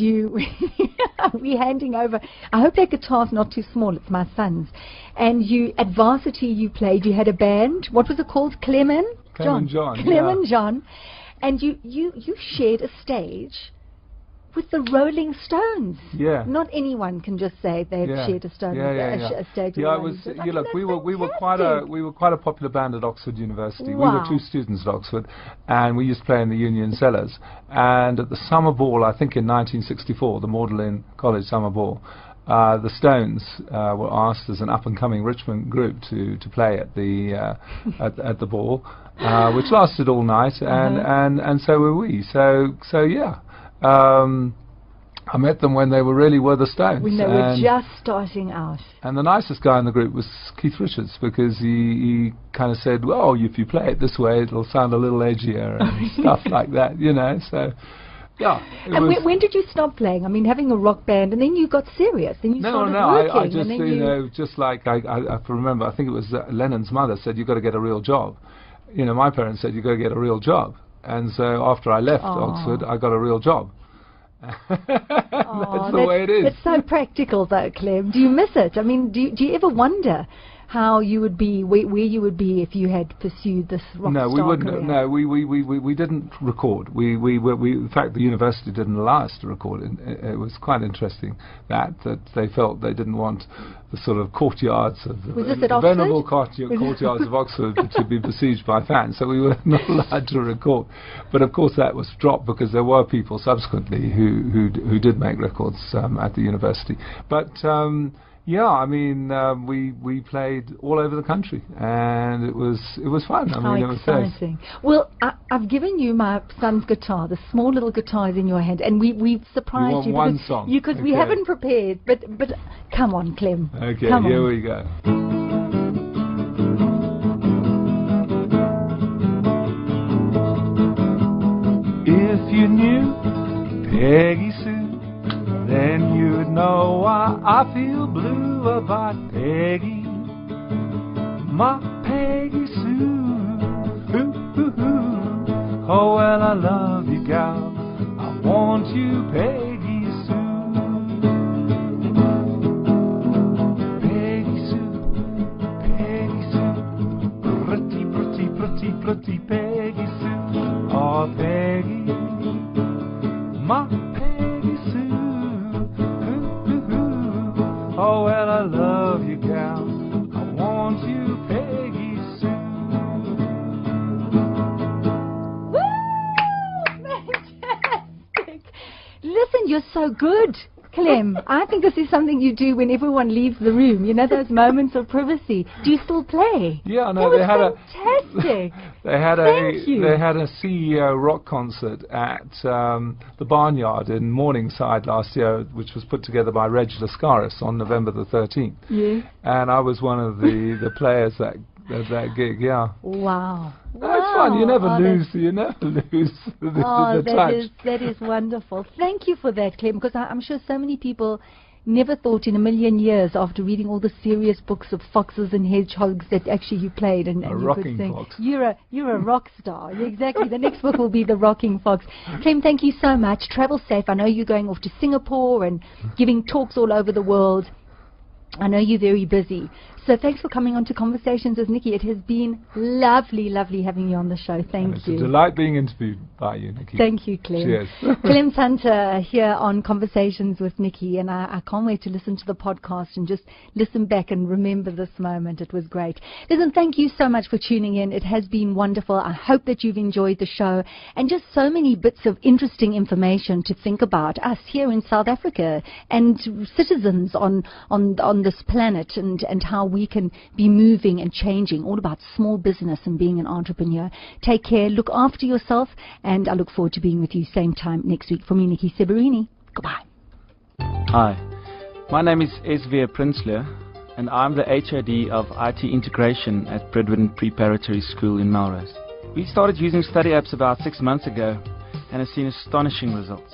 we're handing over, I hope that guitar's not too small, it's my son's. And at varsity you played, you had a band, what was it called? Clem and John. And you shared a stage with the Rolling Stones. Yeah. Not anyone can just say they've shared a stage. Yeah, it was. Look, we were quite a popular band at Oxford University. Wow. We were 2 students at Oxford, and we used to play in the Union Cellars. And at the summer ball, I think in 1964, the Magdalen College summer ball, the Stones were asked as an up-and-coming Richmond group to play at the at the ball, which lasted all night, and so were we. So yeah. I met them when they really were the Stones. When they were just starting out. And the nicest guy in the group was Keith Richards, because he kind of said, well, if you play it this way, it'll sound a little edgier and stuff like that, you know. So, yeah. And when did you stop playing? I mean, having a rock band, and then you got serious, and you started working. I just, you know, just like I remember, I think it was Lennon's mother said, you've got to get a real job. You know, my parents said, you've got to get a real job. And so after I left Oxford, I got a real job. That's the way it is. It's so practical, though, Clem. Do you miss it? I mean, do you ever wonder how you would be, where you would be if you had pursued this rock star we wouldn't. career? No, we didn't record. We in fact, the university didn't allow us to record. It was quite interesting that they felt they didn't want the sort of courtyards of the venerable courtyards of Oxford to be besieged by fans, so we were not allowed to record. But of course that was dropped, because there were people subsequently who did make records at the university. But yeah, I mean, we played all over the country, and it was fun. I mean, it was exciting. Well, I've given you my son's guitar. The small little guitar is in your hand, and we've surprised you. One song. Because we haven't prepared. But come on, Clem. Okay, here we go. If you knew Peggy Sue, then you'd know why I feel blue about Peggy, my Peggy Sue. Oh, well, I love you, gal, I want you, Peggy Sue. Peggy Sue, Peggy Sue, pretty, pretty, pretty, pretty Peggy Sue. Oh, Peggy, my Peggy Sue. Oh, well, I love you, gal, I want you, Peggy Sue. Woo! Fantastic! Listen, you're so good, Clem. I think this is something you do when everyone leaves the room. You know, those moments of privacy. Do you still play? Yeah, no, they had fantastic. They had a CEO rock concert at the Barnyard in Morningside last year, which was put together by Reg Lascaris on November the 13th. Yeah. And I was one of the players at that gig. Yeah. Wow. That's fun. You never lose. You never lose the touch. That is wonderful. Thank you for that, Clem, because I'm sure so many people never thought in a million years, after reading all the serious books of foxes and hedgehogs, that actually you played and you rocking could sing. fox. You're a rock star. Yeah, exactly. The next book will be The Rocking Fox. Clem, thank you so much. Travel safe. I know you're going off to Singapore and giving talks all over the world. I know you're very busy. So thanks for coming on to Conversations with Niki. It has been lovely, lovely having you on the show. Thank It's you. a delight being interviewed by you, Niki. Thank you, Clem. Cheers. Clem Sunter here on Conversations with Niki, and I can't wait to listen to the podcast and just listen back and remember this moment. It was great. Listen, thank you so much for tuning in. It has been wonderful. I hope that you've enjoyed the show, and just so many bits of interesting information to think about us here in South Africa and citizens on this planet, and how we can be moving and changing, all about small business and being an entrepreneur. Take care, look after yourself, and I look forward to being with you same time next week. For me, Niki Seberini. Goodbye. Hi, my name is S.V. Prinsloo, and I'm the HOD of IT Integration at Bridwin Preparatory School in Melrose. We started using study apps about 6 months ago and have seen astonishing results.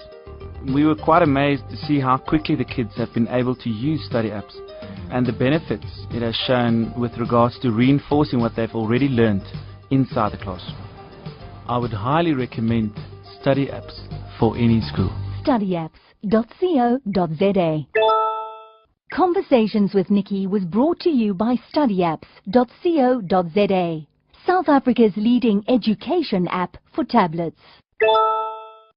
We were quite amazed to see how quickly the kids have been able to use study apps and the benefits it has shown with regards to reinforcing what they've already learned inside the classroom. I would highly recommend study apps for any school. Studyapps.co.za. Conversations with Niki was brought to you by Studyapps.co.za, South Africa's leading education app for tablets.